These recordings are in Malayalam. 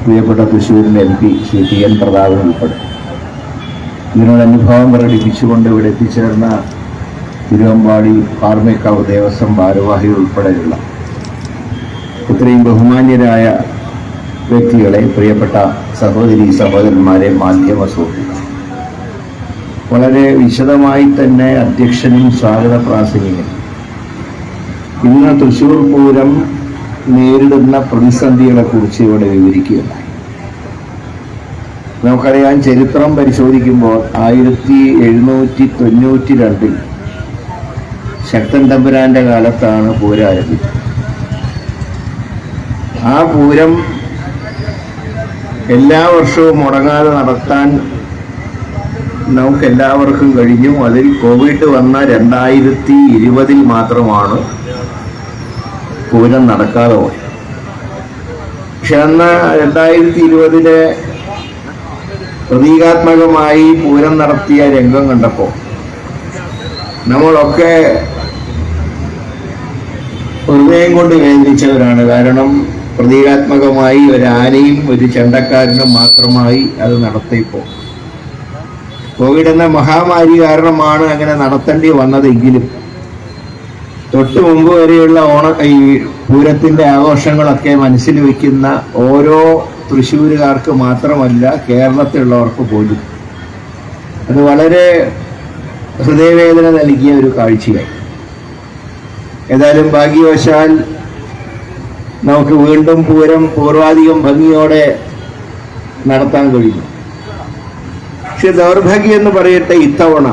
പ്രിയപ്പെട്ട തൃശ്ശൂരിലെ MP ശ്രീ TN പ്രതാപൻ ഉൾപ്പെടെ ഇതിനോട് അനുഭവം പ്രകടിപ്പിച്ചുകൊണ്ട് ഇവിടെ എത്തിച്ചേർന്ന തിരുവമ്പാടി പാറമേക്കാവ് ദേവസ്വം ഭാരവാഹികൾ ഉൾപ്പെടെയുള്ള ഇത്രയും ബഹുമാന്യരായ വ്യക്തികളെ, പ്രിയപ്പെട്ട സഹോദരി സഹോദരന്മാരെ, മാധ്യമ സുഹൃത്തുക്കളെ, വളരെ വിശദമായി തന്നെ അധ്യക്ഷനും സ്വാഗത പ്രാസംഗികനും ഇന്ന് തൃശ്ശൂർ പൂരം നേരിടുന്ന പ്രതിസന്ധികളെക്കുറിച്ച് ഇവിടെ വിവരിക്കുകയുണ്ടായി. നമുക്കറിയാം, ചരിത്രം പരിശോധിക്കുമ്പോൾ 1792 ശക്തൻ തമ്പുരാന്റെ കാലത്താണ് പൂരം ആരംഭിച്ചത്. ആ പൂരം എല്ലാ വർഷവും മുടങ്ങാതെ നടത്താൻ നമുക്കെല്ലാവർക്കും കഴിഞ്ഞു. അതിൽ കോവിഡ് വന്ന 2020 മാത്രമാണ് പൂരം നടക്കാതെ പോയി. പക്ഷെ അന്ന് 2020 പ്രതീകാത്മകമായി പൂരം നടത്തിയ രംഗം കണ്ടപ്പോൾ നമ്മളൊക്കെ ഹൃദയം കൊണ്ട് വേദനിച്ചവരാണ്. കാരണം പ്രതീകാത്മകമായി ഒരു ആനയും ഒരു ചെണ്ടക്കാരനും മാത്രമായി അത് നടത്തിയപ്പോൾ കോവിഡ് എന്ന മഹാമാരി കാരണമാണ് അങ്ങനെ നടത്തേണ്ടി വന്നതെങ്കിലും തൊട്ട് മുമ്പ് വരെയുള്ള ഈ പൂരത്തിന്റെ ആഘോഷങ്ങളൊക്കെ മനസ്സിൽ വയ്ക്കുന്ന ഓരോ തൃശ്ശൂരുകാർക്ക് മാത്രമല്ല, കേരളത്തിലുള്ളവർക്ക് പോലും അത് വളരെ ഹൃദയവേദന നൽകിയ ഒരു കാഴ്ചയായി. ഏതായാലും ഭാഗ്യവശാൽ നമുക്ക് വീണ്ടും പൂരം പൂർവാധികം ഭംഗിയോടെ നടത്താൻ കഴിയും. പക്ഷെ ദൗർഭാഗ്യം എന്ന് പറയട്ടെ, ഇത്തവണ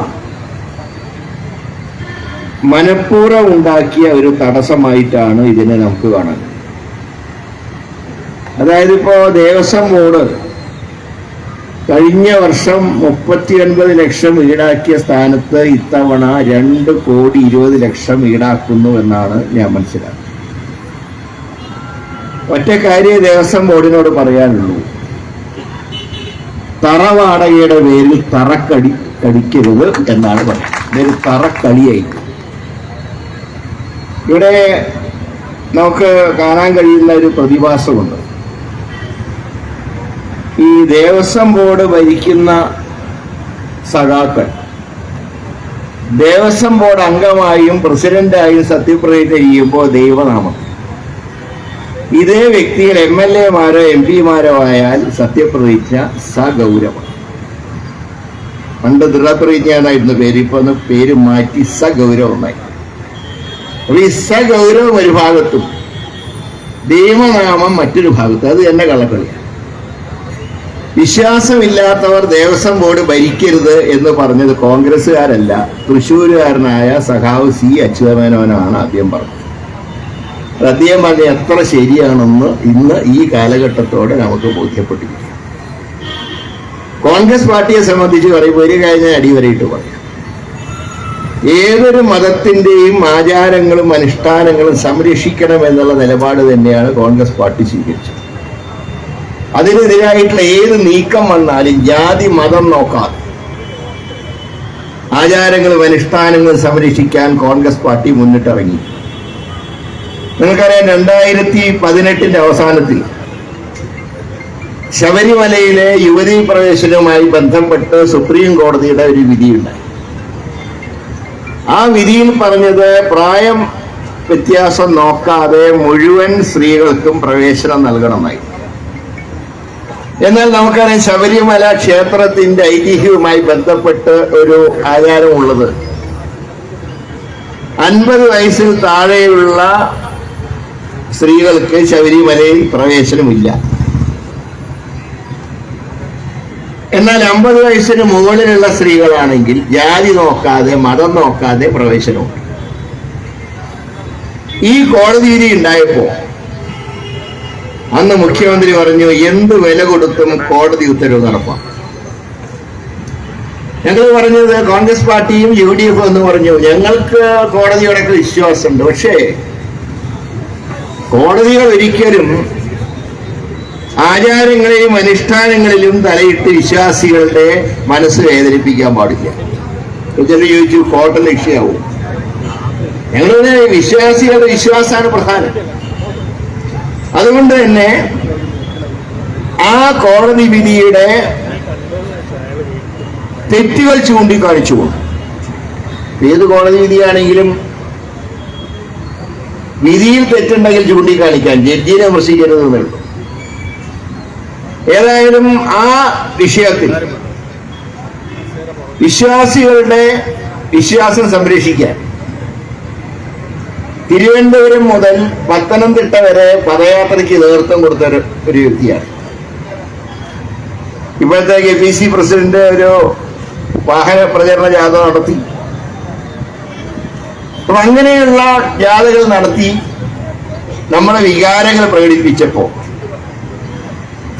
മനഃപൂർവ്വം ഉണ്ടാക്കിയ ഒരു തടസ്സമായിട്ടാണ് ഇതിനെ നമുക്ക് കാണാൻ. അതായത് ഇപ്പോ ദേവസ്വം ബോർഡ് കഴിഞ്ഞ വർഷം 39 ലക്ഷം ഈടാക്കിയ സ്ഥാനത്ത് ഇത്തവണ 2,20,00,000 ഈടാക്കുന്നു എന്നാണ് ഞാൻ മനസ്സിലാക്കുന്നത്. ഒറ്റ കാര്യം ദേവസ്വം ബോർഡിനോട് പറയാനുള്ളൂ, തറവാടകയുടെ പേരിൽ കടിക്കരുത് എന്നാണ് പറയുന്നത്. ഇതൊരു തറക്കളിയായിരിക്കും. ഇവിടെ നമുക്ക് കാണാൻ കഴിയുന്ന ഒരു പ്രതിഭാസമുണ്ട്. ഈ ദേവസ്വം ബോർഡ് ഭരിക്കുന്ന സഖാക്കൾ ദേവസ്വം ബോർഡ് അംഗമായും പ്രസിഡന്റായും സത്യപ്രതിജ്ഞ ചെയ്യുമ്പോൾ ദൈവനാമം, ഇതേ വ്യക്തികൾ MLA-മാരോ MP-മാരോ ആയാൽ സത്യപ്രതിജ്ഞ സഗൗരവം. പണ്ട് ദൃഢപ്രതിജ്ഞ എന്നായിരുന്നു പേര്, ഇപ്പൊ ഒന്ന് പേര് മാറ്റി സഗൗരവമായി. അപ്പൊ ഈ സഗൗരവം ഒരു ഭാഗത്തും ദൈവനാമം മറ്റൊരു ഭാഗത്തും, അത് തന്നെ കള്ളക്കളിയാണ്. വിശ്വാസമില്ലാത്തവർ ദേവസ്വം ബോർഡ് ഭരിക്കരുത് എന്ന് പറഞ്ഞത് കോൺഗ്രസ്സുകാരല്ല, തൃശ്ശൂരുകാരനായ സഖാവ് C. അച്യുതമേനോനാണ് ആദ്യം പറഞ്ഞത്. അത് അദ്ദേഹം പറഞ്ഞത് എത്ര ശരിയാണെന്ന് ഇന്ന് ഈ കാലഘട്ടത്തോടെ നമുക്ക് ബോധ്യപ്പെട്ടിരിക്കും. കോൺഗ്രസ് പാർട്ടിയെ സംബന്ധിച്ച് പറയുമ്പോൾ ഒരു കാര്യം അടിവരയിട്ട് പറയാം, ഏതൊരു മതത്തിന്റെയും ആചാരങ്ങളും അനുഷ്ഠാനങ്ങളും സംരക്ഷിക്കണം എന്നുള്ള നിലപാട് തന്നെയാണ് കോൺഗ്രസ് പാർട്ടി സ്വീകരിച്ചത്. അതിനെതിരായിട്ടുള്ള ഏത് നീക്കം വന്നാലും ജാതി മതം നോക്കാതെ ആചാരങ്ങളും അനുഷ്ഠാനങ്ങളും സംരക്ഷിക്കാൻ കോൺഗ്രസ് പാർട്ടി മുന്നിട്ടിറങ്ങി. നിങ്ങൾക്കറിയാം, 2018 അവസാനത്തിൽ ശബരിമലയിലെ യുവതീ പ്രവേശനവുമായി ബന്ധപ്പെട്ട് സുപ്രീം കോടതിയുടെ ഒരു വിധിയുണ്ടായി. ആ വിധിയിൽ പറഞ്ഞത് പ്രായം വ്യത്യാസം നോക്കാതെ മുഴുവൻ സ്ത്രീകൾക്കും പ്രവേശനം നൽകണമെന്നായി. എന്നാൽ നമുക്കറിയാം, ശബരിമല ക്ഷേത്രത്തിന്റെ ഐതിഹ്യവുമായി ബന്ധപ്പെട്ട് ഒരു ആചാരമുള്ളത് 50 വയസ്സിൽ താഴെയുള്ള സ്ത്രീകൾക്ക് ശബരിമലയിൽ പ്രവേശനമില്ല. എന്നാൽ 50 വയസ്സിന് മുകളിലുള്ള സ്ത്രീകളാണെങ്കിൽ ജാതി നോക്കാതെ മതം നോക്കാതെ പ്രവേശനമുണ്ട്. ഈ കോടതി വിധി ഉണ്ടായപ്പോ അന്ന് മുഖ്യമന്ത്രി പറഞ്ഞു, എന്ത് വില കൊടുത്തും കോടതി ഉത്തരവ് നടപ്പാക്കും. ഞങ്ങൾ പറഞ്ഞത്, കോൺഗ്രസ് പാർട്ടിയും UDF എന്ന് പറഞ്ഞു, ഞങ്ങൾക്ക് കോടതിയോടൊക്കെ വിശ്വാസമുണ്ട്, പക്ഷേ കോടതികൾ ഒരിക്കലും ആചാരങ്ങളിലും അനുഷ്ഠാനങ്ങളിലും തലയിട്ട് വിശ്വാസികളുടെ മനസ്സ് വേദനിപ്പിക്കാൻ പാടില്ല. ചിലർ ചോദിച്ചു കോട്ട ലക്ഷ്യമാവും. ഞങ്ങളുടെ വിശ്വാസികളുടെ വിശ്വാസമാണ് പ്രധാനം. അതുകൊണ്ട് തന്നെ ആ കോടതി വിധിയുടെ തെറ്റുകൾ ചൂണ്ടിക്കാണിച്ചുകൊണ്ട്, ഏത് കോടതി വിധിയാണെങ്കിലും വിധിയിൽ തെറ്റുണ്ടെങ്കിൽ ചൂണ്ടിക്കാണിക്കാൻ, ജഡ്ജിനെ വിമർശിക്കരുതെന്നുള്ളൂ. ഏതായാലും ആ വിഷയത്തിൽ വിശ്വാസികളുടെ വിശ്വാസം സംരക്ഷിക്കാൻ തിരുവനന്തപുരം മുതൽ പത്തനംതിട്ട വരെ പദയാത്രയ്ക്ക് നേതൃത്വം കൊടുത്ത ഒരു വ്യക്തിയാണ്. ഇപ്പോഴത്തെ KPC പ്രസിഡന്റ് ഒരു വാഹന പ്രചരണ ജാഥ നടത്തി. അപ്പൊ അങ്ങനെയുള്ള ജാഥകൾ നടത്തി നമ്മുടെ വികാരങ്ങൾ പ്രകടിപ്പിച്ചപ്പോ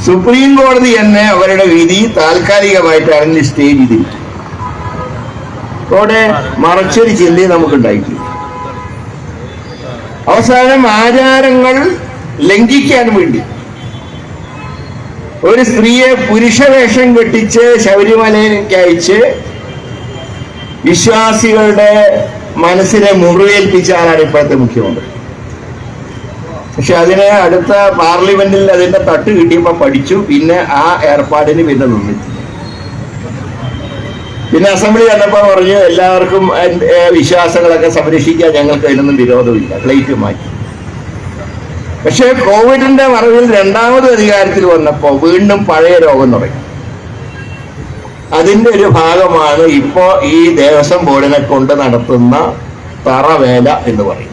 സുപ്രീം കോടതി തന്നെ അവരുടെ വിധി താൽക്കാലികമായിട്ടാണ് സ്റ്റേ ചെയ്തിരിക്കുന്നത്. അവിടെ മറച്ചൊരു ചിന്തയും നമുക്കുണ്ടായിട്ടില്ല. അവസാനം ആചാരങ്ങൾ ലംഘിക്കാൻ വേണ്ടി ഒരു സ്ത്രീയെ പുരുഷവേഷം കെട്ടിച്ച് ശബരിമലയിലേക്ക് അയച്ച് വിശ്വാസികളുടെ മനസ്സിനെ മുറിവേൽപ്പിച്ച ആളാണ് ഇപ്പോഴത്തെ മുഖ്യമന്ത്രി. പക്ഷെ അതിന് അടുത്ത പാർലമെന്റിൽ അതിന്റെ തട്ട് കിട്ടിയപ്പോൾ പഠിച്ചു. പിന്നെ ആ ഏർപ്പാടിന് പിന്നെ നിന്നിട്ടില്ല. പിന്നെ അസംബ്ലി വന്നപ്പോൾ പറഞ്ഞു എല്ലാവർക്കും വിശ്വാസങ്ങളൊക്കെ സംരക്ഷിക്കാൻ ഞങ്ങൾക്ക് അതിനൊന്നും വിരോധമില്ല, പ്ലേറ്റ് മാറ്റി. പക്ഷെ കോവിഡിന്റെ മറവിൽ രണ്ടാമത് അധികാരത്തിൽ വന്നപ്പോ വീണ്ടും പഴയ രോഗം തുടങ്ങി. അതിന്റെ ഒരു ഭാഗമാണ് ഇപ്പോ ഈ ദേവസ്വം ബോർഡിനെ കൊണ്ട് നടത്തുന്ന തറവേല എന്ന് പറയും.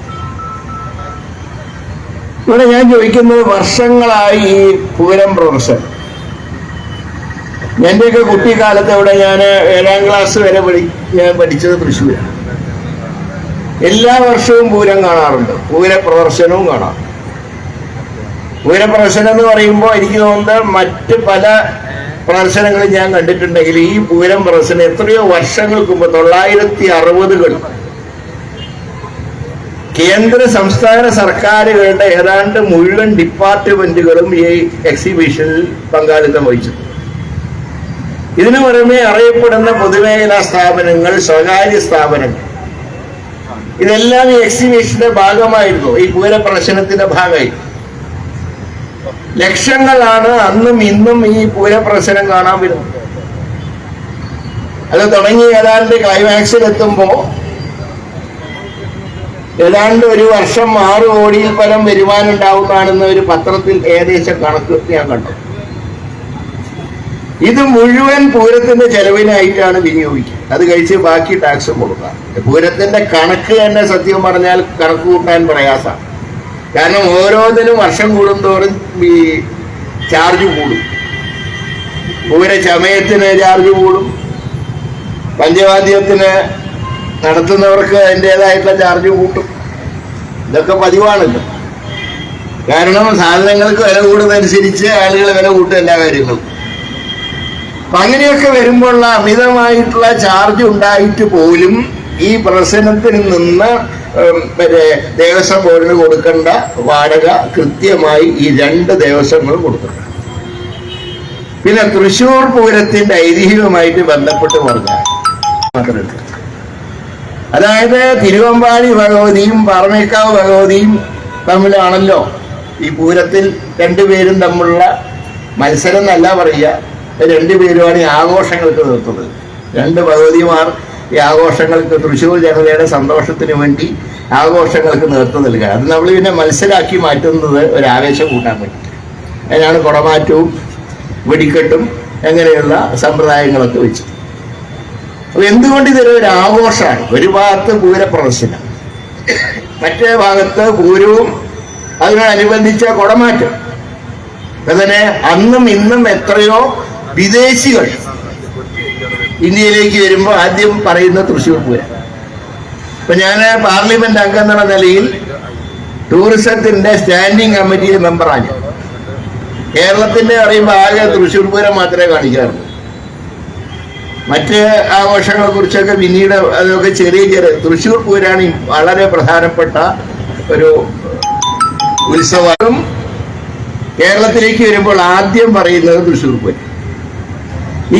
ഇവിടെ ഞാൻ ചോദിക്കുന്നത്, വർഷങ്ങളായി ഈ പൂരം പ്രൊഫഷൻ, എന്റെയൊക്കെ കുട്ടിക്കാലത്ത് ഇവിടെ ഞാൻ 7ാം ക്ലാസ് വരെ ഞാൻ പഠിച്ചത് തൃശ്ശൂരാണ്. എല്ലാ വർഷവും പൂരം കാണാറുണ്ട്, പൂര പ്രദർശനവും കാണാം. പൂരപ്രദർശനം എന്ന് പറയുമ്പോൾ എനിക്ക് തോന്നുന്നത് മറ്റ് പല പ്രദർശനങ്ങളും ഞാൻ കണ്ടിട്ടുണ്ടെങ്കിൽ ഈ പൂരം പ്രദർശനം എത്രയോ വർഷങ്ങൾക്ക് മുമ്പ് 1960കൾ കേന്ദ്ര സംസ്ഥാന സർക്കാരുകളുടെ ഏതാണ്ട് മുഴുവൻ ഡിപ്പാർട്ട്മെന്റുകളും ഈ എക്സിബിഷനിൽ പങ്കാളിത്തം വഹിച്ചു. ഇതിനു പുറമെ അറിയപ്പെടുന്ന പൊതുമേഖലാ സ്ഥാപനങ്ങൾ, സ്വകാര്യ സ്ഥാപനങ്ങൾ, ഇതെല്ലാം ഈ എക്സിബിഷന്റെ ഭാഗമായിരുന്നു, ഈ പൂരപ്രദർശനത്തിന്റെ ഭാഗമായി. ലക്ഷങ്ങളാണ് അന്നും ഇന്നും ഈ പൂരപ്രദർശനം കാണാൻ വരുന്നത്. അത് തുടങ്ങി ഏതാണ്ട് ക്ലൈമാക്സിൽ എത്തുമ്പോ ഏതാണ്ട് ഒരു വർഷം 6 കോടിയിൽ പരം വരുമാനം ഉണ്ടാവുന്നതാണെന്ന് ഒരു പത്രത്തിൽ ഏകദേശം കണക്ക് ഞാൻ കണ്ടു. ഇത് മുഴുവൻ പൂരത്തിന്റെ ചെലവിനായിട്ടാണ് വിനിയോഗിക്കുക. അത് കഴിച്ച് ബാക്കി ടാക്സും കൊടുക്കാം. പൂരത്തിന്റെ കണക്ക് തന്നെ സത്യം പറഞ്ഞാൽ കണക്ക് കൂട്ടാൻ പ്രയാസമാണ്. കാരണം ഓരോന്നിനും വർഷം കൂടുന്തോറും ഈ ചാർജ് കൂടും. പൂര ചമയത്തിന് ചാർജ് കൂടും, പഞ്ചവാദ്യത്തിന് നടത്തുന്നവർക്ക് അതിൻ്റെതായിട്ടുള്ള ചാർജ് കൂട്ടും. ഇതൊക്കെ പതിവാണല്ലോ. കാരണം സാധനങ്ങൾക്ക് വില കൂടുന്നതനുസരിച്ച് ആളുകൾ വില കൂട്ടും എല്ലാ കാര്യങ്ങളും. അപ്പൊ അങ്ങനെയൊക്കെ വരുമ്പോൾ അമിതമായിട്ടുള്ള ചാർജ് ഉണ്ടായിട്ട് പോലും ഈ പ്രദർശനത്തിൽ നിന്ന് ദേവസ്വം ബോർഡിന് കൊടുക്കേണ്ട വാടക കൃത്യമായി ഈ 2 ദേവസ്വങ്ങളും കൊടുക്കണം. പിന്നെ തൃശ്ശൂർ പൂരത്തിന്റെ ഐതിഹ്യവുമായിട്ട് ബന്ധപ്പെട്ട് പറഞ്ഞാൽ മാത്രമല്ല, അതായത് തിരുവമ്പാടി ഭഗവതിയും പാറമേക്കാവ് ഭഗവതിയും തമ്മിലാണല്ലോ ഈ പൂരത്തിൽ 2 പേരും തമ്മിലുള്ള മത്സരം എന്നല്ല പറയുക, 2 പേരുമാണ് ഈ ആഘോഷങ്ങൾക്ക് നിർത്തുന്നത്. 2 ഭഗവതിമാർ ഈ ആഘോഷങ്ങൾക്ക്, തൃശ്ശൂർ ജനതയുടെ സന്തോഷത്തിന് വേണ്ടി ആഘോഷങ്ങൾക്ക് നേതൃത്വം നൽകുക. അത് നമ്മൾ പിന്നെ മത്സരമാക്കി മാറ്റുന്നത് ഒരു ആവേശം കൂട്ടാൻ വേണ്ടി. അതിനാണ് കുടമാറ്റവും വെടിക്കെട്ടും അങ്ങനെയുള്ള സമ്പ്രദായങ്ങളൊക്കെ വെച്ച്. അപ്പൊ എന്തുകൊണ്ട് ഇതൊരു ആഘോഷമാണ്? ഒരു ഭാഗത്ത് പൂരപ്രദർശനം, മറ്റേ ഭാഗത്ത് പൂരവും അതിനോടനുബന്ധിച്ച കുടമാറ്റം. അതിനെ അന്നും ഇന്നും എത്രയോ വിദേശികൾ ഇന്ത്യയിലേക്ക് വരുമ്പോൾ ആദ്യം പറയുന്ന തൃശ്ശൂർ പൂരം. ഇപ്പൊ ഞാൻ പാർലമെന്റ് അംഗം എന്നുള്ള നിലയിൽ ടൂറിസത്തിന്റെ സ്റ്റാൻഡിങ് കമ്മിറ്റിയിൽ മെമ്പറാണ്. കേരളത്തിന്റെ പറയുമ്പോൾ ആകെ തൃശ്ശൂർ പൂരം മാത്രമേ കാണിക്കാറുള്ളൂ. മറ്റ് ആഘോഷങ്ങളെ കുറിച്ചൊക്കെ പിന്നീട് അതൊക്കെ ചെറിയ തൃശ്ശൂർ പൂരാണ് വളരെ പ്രധാനപ്പെട്ട ഒരു ഉത്സവം. കേരളത്തിലേക്ക് വരുമ്പോൾ ആദ്യം പറയുന്നത് തൃശ്ശൂർ പൂരം.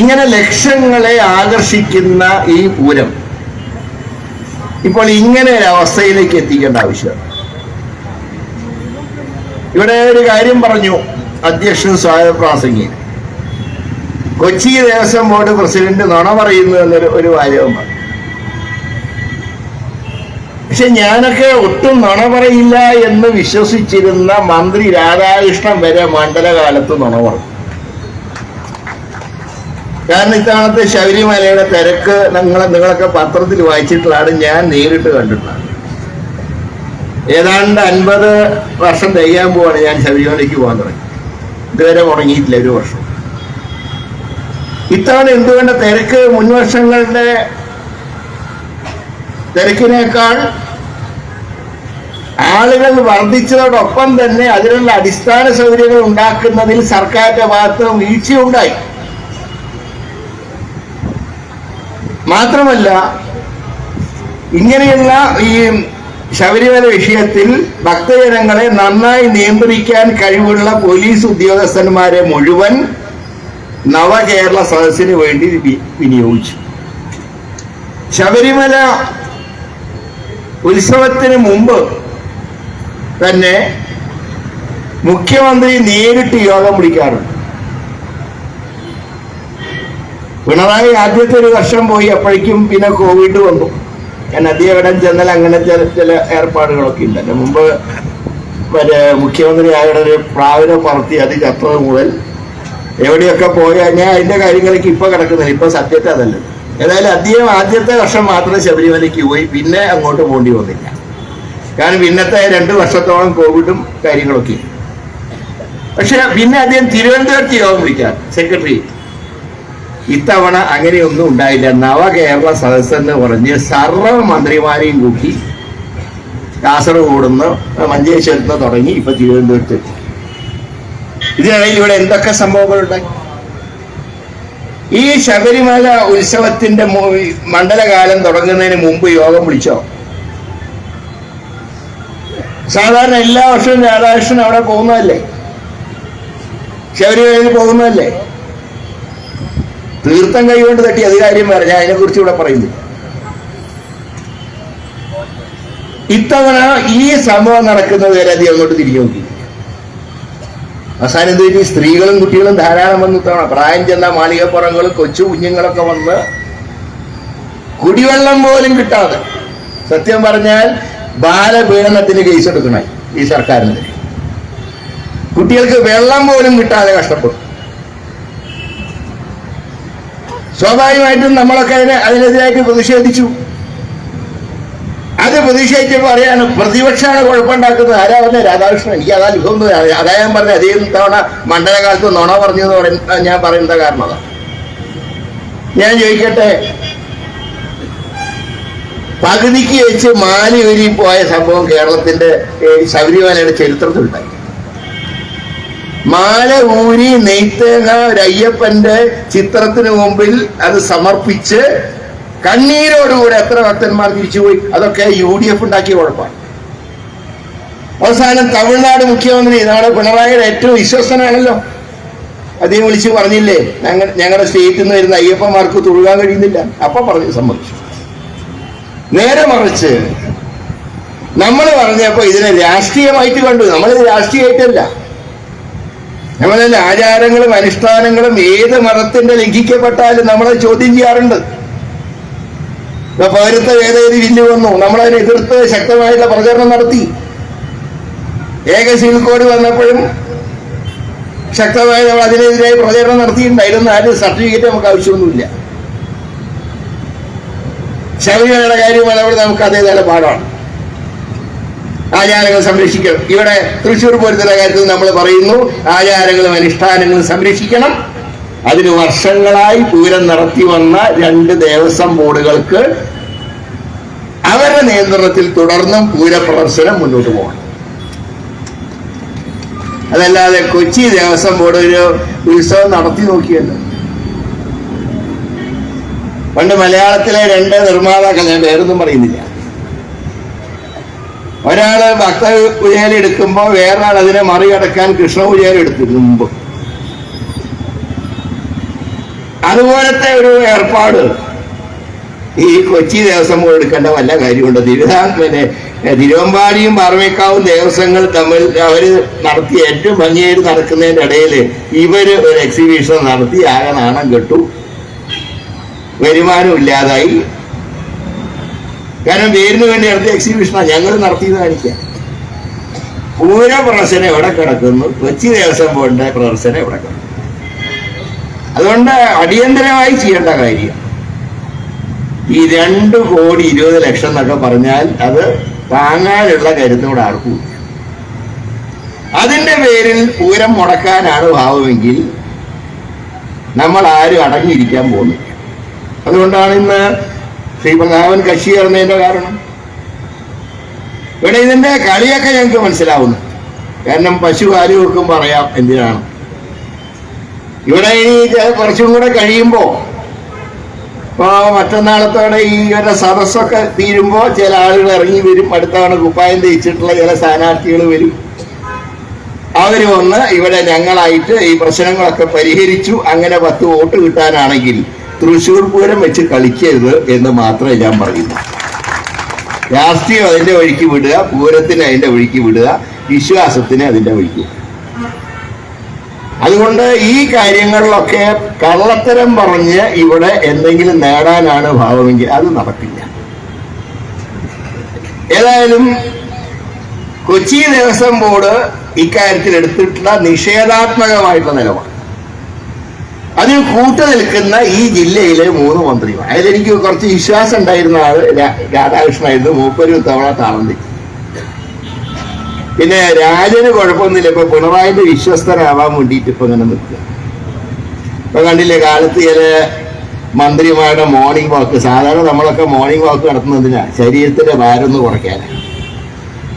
ഇങ്ങനെ ലക്ഷങ്ങളെ ആകർഷിക്കുന്ന ഈ പൂരം ഇപ്പോൾ ഇങ്ങനെ ഒരു അവസ്ഥയിലേക്ക് എത്തിക്കേണ്ട ആവശ്യമാണ്. ഇവിടെ ഒരു കാര്യം പറഞ്ഞു അധ്യക്ഷൻ സ്വാഗത പ്രാസംഗികൻ, കൊച്ചി ദേവസ്വം ബോർഡ് പ്രസിഡന്റ് നുണ പറയുന്നു എന്നൊരു വാചകം പറഞ്ഞു. പക്ഷെ ഞാനൊക്കെ ഒട്ടും നുണ പറയില്ല എന്ന് വിശ്വസിച്ചിരുന്ന മന്ത്രി രാധാകൃഷ്ണൻ വരെ മണ്ഡലകാലത്ത് നുണ പറഞ്ഞു. കാരണം ഇത്തവണത്തെ ശബരിമലയുടെ തിരക്ക് നിങ്ങളൊക്കെ പത്രത്തിൽ വായിച്ചിട്ടുള്ളതാണ്, ഞാൻ നേരിട്ട് കണ്ടിട്ടുള്ളതാണ്. ഏതാണ്ട് 50 വർഷം തികയാൻ പോവാണ് ഞാൻ ശബരിമലയ്ക്ക് പോകാൻ തുടങ്ങി. ഇതുവരെ മുടങ്ങിയിട്ടില്ല ഒരു വർഷം. ഇത്തവണ എന്തുകൊണ്ട് തിരക്ക് മുൻവർഷങ്ങളുടെ തിരക്കിനേക്കാൾ ആളുകൾ വർദ്ധിച്ചതോടൊപ്പം തന്നെ അതിനുള്ള അടിസ്ഥാന സൗകര്യങ്ങൾ ഉണ്ടാക്കുന്നതിൽ സർക്കാരിന്റെ ഭാഗത്ത് വീഴ്ചയുണ്ടായി. മാത്രമല്ല, ഇങ്ങനെയുള്ള ഈ ശബരിമല വിഷയത്തിൽ ഭക്തജനങ്ങളെ നന്നായി നിയന്ത്രിക്കാൻ കഴിവുള്ള പോലീസ് ഉദ്യോഗസ്ഥന്മാരെ മുഴുവൻ നവകേരള സദസ്സിന് വേണ്ടി വിനിയോഗിച്ചു. ശബരിമല ഉത്സവത്തിന് മുമ്പ് തന്നെ മുഖ്യമന്ത്രി നേരിട്ട് യോഗം വിളിക്കാറുണ്ട്. പിണറായി ആദ്യത്തെ ഒരു വർഷം പോയി, അപ്പോഴേക്കും പിന്നെ കോവിഡ് വന്നു. ഞാൻ അധികം ചെന്നാൽ അങ്ങനെ ചില ഏർപ്പാടുകളൊക്കെ ഉണ്ടല്ലോ. മുമ്പ് മുഖ്യമന്ത്രി ആയുടെ ഒരു പ്രാവിനെ പറത്തി അത് ചത്തത് മുതൽ എവിടെയൊക്കെ പോയാൽ ഞാൻ അതിന്റെ കാര്യങ്ങളൊക്കെ ഇപ്പൊ കിടക്കുന്നില്ല. ഇപ്പൊ സത്യത്തെ അതല്ല. ഏതായാലും അദ്ദേഹം ആദ്യത്തെ വർഷം മാത്രം ശബരിമലയ്ക്ക് പോയി, പിന്നെ അങ്ങോട്ട് പോകേണ്ടി വന്നില്ല. കാരണം പിന്നത്തെ 2 വർഷത്തോളം കോവിഡും കാര്യങ്ങളൊക്കെ. പക്ഷെ പിന്നെ അദ്ദേഹം തിരുവനന്തപുരത്ത് യോഗം വിളിക്കാം സെക്രട്ടറി. ഇത്തവണ അങ്ങനെയൊന്നും ഉണ്ടായില്ല. നവകേരള സദസ്സെന്ന് പറഞ്ഞ് സർവ്വ മന്ത്രിമാരെയും കൂട്ടി കാസർഗോഡ് നിന്ന് മഞ്ചേശ്വരത്ത് നിന്ന് തുടങ്ങി ഇപ്പൊ തിരുവനന്തപുരത്ത് എത്തി. ഇതിനിടയിൽ ഇവിടെ എന്തൊക്കെ സംഭവങ്ങളുണ്ടായി? ഈ ശബരിമല ഉത്സവത്തിന്റെ മണ്ഡലകാലം തുടങ്ങുന്നതിന് മുമ്പ് യോഗം വിളിച്ചോ? സാധാരണ എല്ലാ വർഷവും രാധാകൃഷ്ണൻ അവിടെ പോകുന്നതല്ലേ, ശബരിമലയിൽ പോകുന്നതല്ലേ? തീർത്ഥം കൈകൊണ്ട് തട്ടി അത് കാര്യം വേറെ, ഞാൻ അതിനെ കുറിച്ച് ഇവിടെ പറയുന്നില്ല. ഇത്തവണ ഈ സംഭവം നടക്കുന്നത് വരെ അധികം അങ്ങോട്ട് തിരിഞ്ഞു നോക്കി. അവസാനം എന്ത് പറ്റി? സ്ത്രീകളും കുട്ടികളും ധാരാളം വന്ന് ഇത്തവണ പ്രായം ചെന്ന മാളികപ്പുറങ്ങളും കൊച്ചു കുഞ്ഞുങ്ങളൊക്കെ വന്ന് കുടിവെള്ളം പോലും കിട്ടാതെ, സത്യം പറഞ്ഞാൽ ബാലപീഡനത്തിന് കേസെടുക്കണേ ഈ സർക്കാരിനെതിരെ. കുട്ടികൾക്ക് വെള്ളം പോലും കിട്ടാതെ കഷ്ടപ്പെടും. സ്വാഭാവികമായിട്ടും നമ്മളൊക്കെ അതിനെതിരായിട്ട് പ്രതിഷേധിച്ചു. അത് പ്രതിഷേധിച്ചപ്പോൾ അറിയാനും പ്രതിപക്ഷമാണ് കുഴപ്പമുണ്ടാക്കുന്നത്. ആരാ പറഞ്ഞ? രാധാകൃഷ്ണൻ. എനിക്ക് അതാ ലുഖം തോന്നി. അതാ ഞാൻ പറഞ്ഞത് അതേ തവണ മണ്ഡലകാലത്ത് നുണ പറഞ്ഞു എന്ന് ഞാൻ പറയുന്ന കാരണം അതാണ്. ഞാൻ ചോദിക്കട്ടെ, പകുതിക്ക് വെച്ച് മാലി ഉരി പോയ സംഭവം കേരളത്തിന്റെ ശബരിമലയുടെ ചരിത്രത്തിലുണ്ടായി. മാല ഊരി നെയ്ത്തേങ്ങ ഒരയ്യപ്പന്റെ ചിത്രത്തിന് മുമ്പിൽ അത് സമർപ്പിച്ച് കണ്ണീരോടുകൂടെ എത്ര ഭക്തന്മാർ തിരിച്ചുപോയി. അതൊക്കെ UDF ഉണ്ടാക്കിയ കുഴപ്പമാണ്. അവസാനം തമിഴ്നാട് മുഖ്യമന്ത്രി, ഇതാണ് പിണറായിയുടെ ഏറ്റവും വിശ്വസ്തനാണല്ലോ, അദ്ദേഹം വിളിച്ച് പറഞ്ഞില്ലേ, ഞങ്ങളുടെ സ്റ്റേറ്റിൽ നിന്ന് വരുന്ന അയ്യപ്പന്മാർക്ക് തൊഴുകാൻ കഴിയുന്നില്ല. അപ്പൊ പറഞ്ഞു സമ്മതിച്ചു. നേരെ മറിച്ച് നമ്മൾ പറഞ്ഞപ്പോ ഇതിനെ രാഷ്ട്രീയമായിട്ട് കണ്ടു. നമ്മളിത് രാഷ്ട്രീയമായിട്ടല്ല, നമ്മളതിൽ ആചാരങ്ങളും അനുഷ്ഠാനങ്ങളും ഏത് മതത്തിന്റെ ലംഘിക്കപ്പെട്ടാലും നമ്മളത് ചോദ്യം ചെയ്യാറുണ്ട്. ഇപ്പൊ പൗരത്വ ഭേദഗതി ബില്ല് വന്നു, നമ്മളതിനെ എതിർത്ത് ശക്തമായിട്ടുള്ള പ്രചരണം നടത്തി. ഏക സിവിൽ കോഡ് വന്നപ്പോഴും ശക്തമായി നമ്മൾ അതിനെതിരായി പ്രചരണം നടത്തിയിട്ടുണ്ട്. അതിലൊന്നും ആരും സർട്ടിഫിക്കറ്റ് നമുക്ക് ആവശ്യമൊന്നുമില്ല. ശബരിമലയുടെ കാര്യം അവിടെ നമുക്ക് അതേപോലെ പാടാണ്. ആചാരങ്ങൾ സംരക്ഷിക്കണം. ഇവിടെ തൃശ്ശൂർ പൂരത്തിന്റെ കാര്യത്തിൽ നമ്മൾ പറയുന്നു ആചാരങ്ങളും അനുഷ്ഠാനങ്ങളും സംരക്ഷിക്കണം. അതിന് വർഷങ്ങളായി പൂരം നടത്തി വന്ന 2 ദേവസ്വം ബോർഡുകൾക്ക് അവരുടെ നിയന്ത്രണത്തിൽ തുടർന്നും പൂരപ്രദർശനം മുന്നോട്ട് പോകണം. അതല്ലാതെ കൊച്ചി ദേവസ്വം ബോർഡ് ഒരു ഉത്സവം നടത്തി നോക്കിയല്ലോ. പണ്ട് മലയാളത്തിലെ 2 നിർമ്മാതാക്കൾ, ഞാൻ വേറൊന്നും പറയുന്നില്ല, ഒരാള് ഭക്ത പൂജാരി എടുക്കുമ്പോൾ വേറൊരാൾ അതിനെ മറികടക്കാൻ കൃഷ്ണ പൂജാരി എടുത്തിരുന്നു മുമ്പ്. അതുപോലത്തെ ഒരു ഏർപ്പാട് ഈ കൊച്ചി ദേവസ്വം ബോർഡ് എടുക്കേണ്ട വല്ല കാര്യമുണ്ട്? തിരുവമ്പാടിയും പാറമേക്കാവും ദേവസ്വങ്ങൾ തമ്മിൽ അവര് നടത്തി ഏറ്റവും ഭംഗിയായിട്ട് നടക്കുന്നതിന്റെ ഇടയിൽ ഇവര് ഒരു എക്സിബിഷൻ നടത്തി ആകെ നാണം കെട്ടു, വരുമാനം ഇല്ലാതായി. കാരണം പേരിന് വേണ്ടി നടത്തിയ എക്സിബിഷനാണ് ഞങ്ങൾ നടത്തിയത് കാണിക്കാം. പൂര പ്രദർശനം എവിടെ കിടക്കുന്നു, കൊച്ചി ദേവസ്വം ബോർഡിന്റെ പ്രദർശനം എവിടെ കിടക്കുന്നു? അതുകൊണ്ട് അടിയന്തരമായി ചെയ്യേണ്ട കാര്യം ഈ 2,20,00,000 എന്നൊക്കെ പറഞ്ഞാൽ അത് താങ്ങാനുള്ള കരുത്തോടെ ആർക്കും. അതിന്റെ പേരിൽ പൂരം മുടക്കാനാണ് ഭാവമെങ്കിൽ നമ്മൾ ആരും അടങ്ങിയിരിക്കാൻ പോകുന്നില്ല. അതുകൊണ്ടാണ് ഇന്ന് ശ്രീ പ്രതാപൻ കക്ഷി ചേർന്നതിന്റെ കാരണം. ഇവിടെ ഇതിന്റെ കളിയൊക്കെ ഞങ്ങൾക്ക് മനസ്സിലാവുന്നു. കാരണം പശു കാലി കൊടുക്കുമ്പോൾ അറിയാം എന്തിനാണ്. ഇവിടെ ഇനി കുറച്ചും കൂടെ കഴിയുമ്പോ ഇപ്പോ മറ്റന്നാളത്തോടെ ഈ ഒരു സദസ്സൊക്കെ തീരുമ്പോ ചില ആളുകൾ ഇറങ്ങി വരും. അടുത്തവണ കുപ്പായം തേച്ചിട്ടുള്ള ചില സ്ഥാനാർത്ഥികൾ വരും. അവര് വന്ന് ഇവിടെ ഞങ്ങളായിട്ട് ഈ പ്രശ്നങ്ങളൊക്കെ പരിഹരിച്ചു, അങ്ങനെ 10 വോട്ട് കിട്ടാനാണെങ്കിൽ തൃശ്ശൂർ പൂരം വെച്ച് കളിക്കരുത് എന്ന് മാത്രമേ ഞാൻ പറയുന്നു. രാഷ്ട്രീയം അതിന്റെ വഴിക്ക് വിടുക, പൂരത്തിന് അതിന്റെ വഴിക്ക് വിടുക, വിശ്വാസത്തിന് അതിന്റെ വഴിക്ക്. അതുകൊണ്ട് ഈ കാര്യങ്ങളിലൊക്കെ കള്ളത്തരം പറഞ്ഞ് ഇവിടെ എന്തെങ്കിലും നേടാനാണ് ഭാവമെങ്കിൽ അത് നടക്കില്ല. ഏതായാലും കൊച്ചി ദേവസ്വം ബോർഡ് ഇക്കാര്യത്തിൽ എടുത്തിട്ടുള്ള നിഷേധാത്മകമായിട്ടുള്ള നിലപാട് അതിന് കൂട്ടു നിൽക്കുന്ന ഈ ജില്ലയിലെ 3 മന്ത്രിമാർ. അതിലെനിക്ക് കുറച്ച് വിശ്വാസം ഉണ്ടായിരുന്ന ആള് രാധാകൃഷ്ണനായിരുന്നു. 30 തവണ താളം തെറ്റി. പിന്നെ രാജന് കുഴപ്പമൊന്നുമില്ല. ഇപ്പൊ പിണറായിന്റെ വിശ്വസ്തനാവാൻ വേണ്ടിയിട്ട് ഇപ്പൊ ഇങ്ങനെ നിൽക്കുക. ഇപ്പൊ കണ്ടില്ലേ കാലത്ത് ചില മന്ത്രിമാരുടെ മോർണിംഗ് വാക്ക്. സാധാരണ നമ്മളൊക്കെ മോർണിംഗ് വാക്ക് നടത്തുന്നതിനാ ശരീരത്തിന്റെ ഭാരം ഒന്ന് കുറയ്ക്കാനാണ്.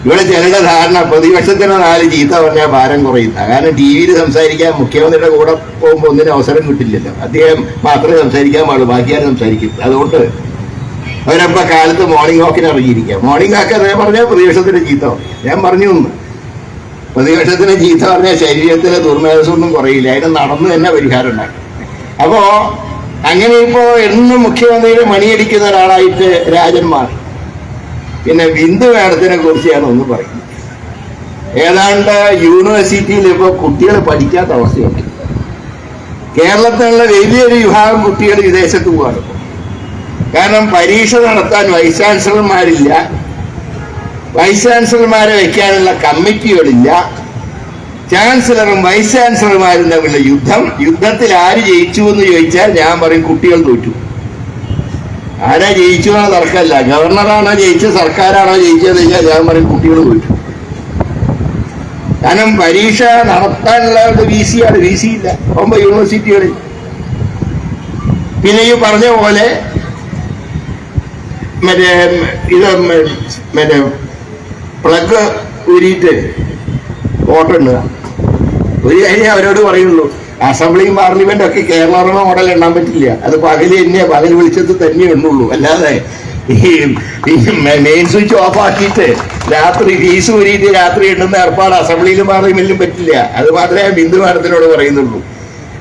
ഇവിടെ ചിലരുടെ ധാരണ പ്രതിപക്ഷത്തിന് 4 ചീത്ത പറഞ്ഞാൽ ഭാരം കുറയുന്ന. കാരണം ടി വിയിൽ സംസാരിക്കാൻ മുഖ്യമന്ത്രിയുടെ കൂടെ പോകുമ്പോൾ ഒന്നിനും അവസരം കിട്ടില്ലല്ലോ. അദ്ദേഹം മാത്രമേ സംസാരിക്കാൻ പാടുള്ളൂ, ബാക്കിയാരും സംസാരിക്കും. അതുകൊണ്ട് അവരപ്പ കാലത്ത് മോർണിംഗ് വാക്കിന് ഇറങ്ങിയിരിക്കുക. മോർണിംഗ് വാക്ക് അതേ പറഞ്ഞാൽ പ്രതിപക്ഷത്തിന് ചീത്ത പറയും. ഞാൻ പറഞ്ഞു ഒന്ന്, പ്രതിപക്ഷത്തിന് ചീത്ത പറഞ്ഞാൽ ശരീരത്തിലെ ദുർമേധസ്സൊന്നും കുറയില്ല, അതിന് നടന്നു തന്നെ പരിഹാരം ഉണ്ടാക്കും. അപ്പോ അങ്ങനെ ഇപ്പോ എന്നും മുഖ്യമന്ത്രിയുടെ മണിയടിക്കുന്ന ഒരാളായിട്ട് രാജന്മാർ. പിന്നെ ബിന്ദു മേഡത്തിനെ കുറിച്ച് ഞാൻ ഒന്ന് പറയുന്നത്, ഏതാണ്ട് യൂണിവേഴ്സിറ്റിയിൽ ഇപ്പോൾ കുട്ടികൾ പഠിക്കാത്ത അവസ്ഥയുണ്ട്. കേരളത്തിലുള്ള വലിയൊരു വിഭാഗം കുട്ടികൾ വിദേശത്ത് പോവാണ്. കാരണം പരീക്ഷ നടത്താൻ വൈസ് ചാൻസലർമാരില്ല, വൈസ് ചാൻസലർമാരെ വയ്ക്കാനുള്ള കമ്മിറ്റികളില്ല, ചാൻസലറും വൈസ് ചാൻസലർമാരും തമ്മിലുള്ള യുദ്ധത്തിൽ ആര് ജയിച്ചു എന്ന് ചോദിച്ചാൽ ഞാൻ പറയും കുട്ടികൾ തോറ്റു. ആരാ ജയിച്ചു എന്നോ തർക്കമല്ല. ഗവർണറാണോ ജയിച്ചത്, സർക്കാരാണോ ജയിച്ചതെന്ന് ചോദിച്ചാൽ ഞാൻ പറയും കുട്ടികൾ തോറ്റു. കാരണം പരീക്ഷ നടത്താനുള്ള VC ആണ്, VC ഇല്ല 9 യൂണിവേഴ്സിറ്റികളിൽ. പിന്നെ ഈ പറഞ്ഞ പോലെ മറ്റേ പ്ലഗ് ഊരിയിട്ട് വോട്ടുണ്ടാ ഒരു കാര്യം അവരോട് പറയുള്ളൂ. അസംബ്ലിയും പാർലമെന്റും ഒക്കെ കേരള മോഡൽ എണ്ണാൻ പറ്റില്ല. അത് പകൽ വെളിച്ചത്തിൽ തന്നെ എണ്ണുള്ളൂ. അല്ലാതെ ഈ മെയിൻ സ്വിച്ച് ഓഫ് ആക്കിയിട്ട് രാത്രി ഫീസ് ഊരിയിട്ട് രാത്രി എണ്ണുന്ന ഏർപ്പാട് അസംബ്ലിയിലും പാർലമെന്റിലും പറ്റില്ല. അത് മാത്രമേ ബിന്ദു മാഡത്തിനോട് പറയുന്നുള്ളൂ.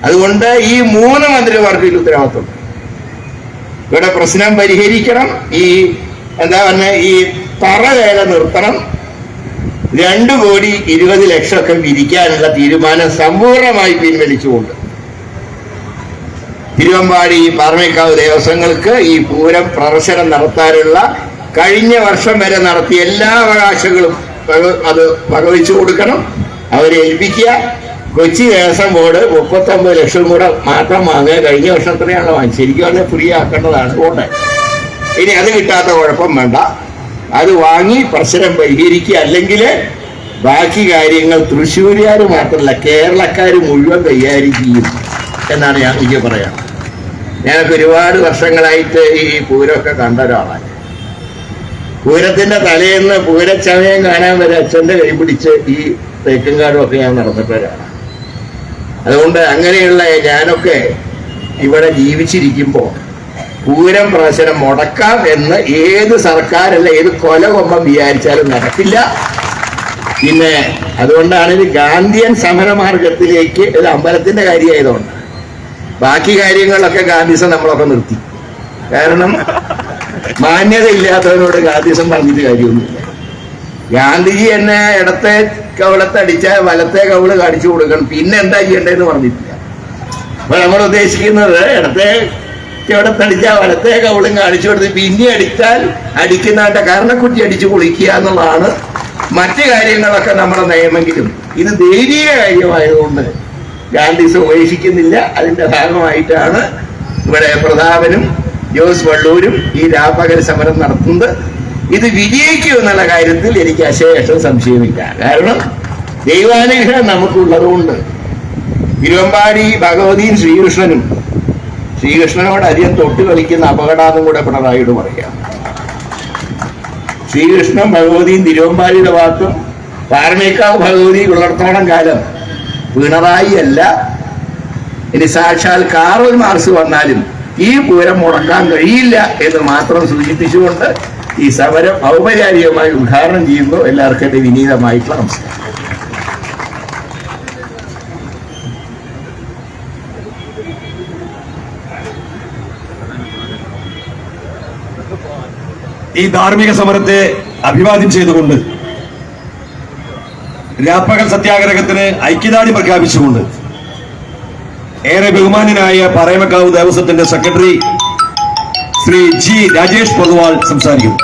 അതുകൊണ്ട് ഈ 3 മന്ത്രിമാർക്ക് ഇതിൽ ഉത്തരവാദിത്വം. ഇവിടെ പ്രശ്നം പരിഹരിക്കണം. ഈ എന്താ പറഞ്ഞ ഈ തറവേല നിർത്തണം. 2,20,00,000 ഒക്കെ വിധിക്കാനുള്ള തീരുമാനം സമ്പൂർണമായി പിൻവലിച്ചുകൊണ്ട് തിരുവമ്പാടി പാറമേക്കാവ് ദേവസ്വങ്ങൾക്ക് ഈ പൂരം പ്രദർശനം നടത്താനുള്ള കഴിഞ്ഞ വർഷം വരെ നടത്തിയ എല്ലാ അവകാശങ്ങളും അത് വകവെച്ചു കൊടുക്കണം, അവരെ ഏൽപ്പിക്കുക. കൊച്ചി ദേവസ്വം ബോർഡ് 39 ലക്ഷം കൂടെ മാത്രം വാങ്ങുക. കഴിഞ്ഞ വർഷത്തിനെയാണല്ലോ വാങ്ങി. ശരിക്കും പറഞ്ഞാൽ ഫ്രീ ആക്കേണ്ടതാണ് ബോർഡ്. ഇനി അത് കിട്ടാത്ത കുഴപ്പം വേണ്ട, അത് വാങ്ങി പ്രശ്നം പരിഹരിക്കുക. അല്ലെങ്കിൽ ബാക്കി കാര്യങ്ങൾ തൃശ്ശൂരുകാർ മാത്രമല്ല കേരളക്കാർ മുഴുവൻ കൈകാര്യം ചെയ്യും എന്നാണ് എനിക്ക് പറയാം. ഞാനൊക്കെ ഒരുപാട് വർഷങ്ങളായിട്ട് ഈ പൂരമൊക്കെ കണ്ട ഒരാളാണ്. പൂരത്തിന്റെ തലേന്ന് പൂരച്ചമയം കാണാൻ വരെ അച്ഛൻ്റെ കൈ പിടിച്ച് ഈ തേക്കുംകാടും ഒക്കെ ഞാൻ നടന്നിട്ടവരാണ്. അതുകൊണ്ട് അങ്ങനെയുള്ള ഞാനൊക്കെ ഇവിടെ ജീവിച്ചിരിക്കുമ്പോൾ പൂരം പ്രദർശനം മുടക്കാം എന്ന് ഏത് സർക്കാരല്ല ഏത് കൊലകൊമ്പം വിചാരിച്ചാലും നടക്കില്ല. പിന്നെ അതുകൊണ്ടാണ് ഇത് ഗാന്ധിയൻ സമരമാർഗത്തിലേക്ക് ഇത് അമ്പലത്തിന്റെ കാര്യമായതുകൊണ്ട് ബാക്കി കാര്യങ്ങളിലൊക്കെ ഗാന്ധിസം നമ്മളൊക്കെ നിർത്തി. കാരണം മാന്യത ഇല്ലാത്തവനോട് ഗാന്ധിസം പറഞ്ഞിട്ട് കാര്യമൊന്നുമില്ല. ഗാന്ധിജി എന്നെ ഇടത്തെ കവളത്തടിച്ച വലത്തെ കവള് കാണിച്ചു കൊടുക്കണം, പിന്നെ എന്താ ചെയ്യേണ്ടതെന്ന് പറഞ്ഞിട്ടില്ല. അപ്പൊ നമ്മൾ ഉദ്ദേശിക്കുന്നത് ഇടത്തെ ചുവടത്തടിച്ച വലത്തെ കവളും കാണിച്ചു കൊടുത്ത് പിന്നെ അടിച്ചാൽ അടിക്കുന്നവന്റെ കാരണക്കുറ്റി അടിച്ചു പൊളിക്കുക എന്നുള്ളതാണ്. മറ്റു കാര്യങ്ങളൊക്കെ നമ്മുടെ നയമെങ്കിലും ഇത് ദൈവിക കാര്യമായതുകൊണ്ട് ഗാന്ധിസം ഉപേക്ഷിക്കുന്നില്ല. അതിന്റെ ഭാഗമായിട്ടാണ് ഇവിടെ പ്രതാപനും ജോസ് വള്ളൂരും ഈ രാപ്പകൽ സമരം നടത്തുന്നത്. ഇത് വിജയിക്കും എന്നുള്ള കാര്യത്തിൽ എനിക്ക് അശേഷം സംശയമില്ല. കാരണം ദൈവാനുഗ്രഹം നമുക്കുള്ളതുകൊണ്ട് തിരുവമ്പാടി ഭഗവതിയും ശ്രീകൃഷ്ണനോട് അധികം തൊട്ട് കളിക്കുന്ന അപകടമെന്നും കൂടെ പിണറായിയോട് പറയാം. ശ്രീകൃഷ്ണൻ ഭഗവതിയും തിരുവമ്പാടിയുടെ ഭാഗത്തും പാറമേക്കാവ് ഭഗവതി ഉള്ളിടത്തോളം കാലം പിണറായി അല്ല, ഇനി സാക്ഷാൽ കാറൽ മാർക്സ് വന്നാലും ഈ പൂരം മുടക്കാൻ കഴിയില്ല എന്ന് മാത്രം സൂചിപ്പിച്ചുകൊണ്ട് ഈ സമരം ഔപചാരികമായി ഉദ്ഘാടനം ചെയ്യുമ്പോൾ എല്ലാവർക്കും എന്റെ വിനീതമായിട്ടുള്ള നമസ്കാരം. ഈ ധാർമ്മിക സമരത്തെ അഭിവാദ്യം ചെയ്തുകൊണ്ട് രാപ്പകൽ സത്യാഗ്രഹത്തിന് ഐക്യദാർഢ്യം പ്രഖ്യാപിച്ചുകൊണ്ട് ഏറെ ബഹുമാന്യനായ പാറമേക്കാവ് ദേവസ്വത്തിന്റെ സെക്രട്ടറി ശ്രീ ജി രാജേഷ് പൊതുവാൾ സംസാരിക്കുന്നു.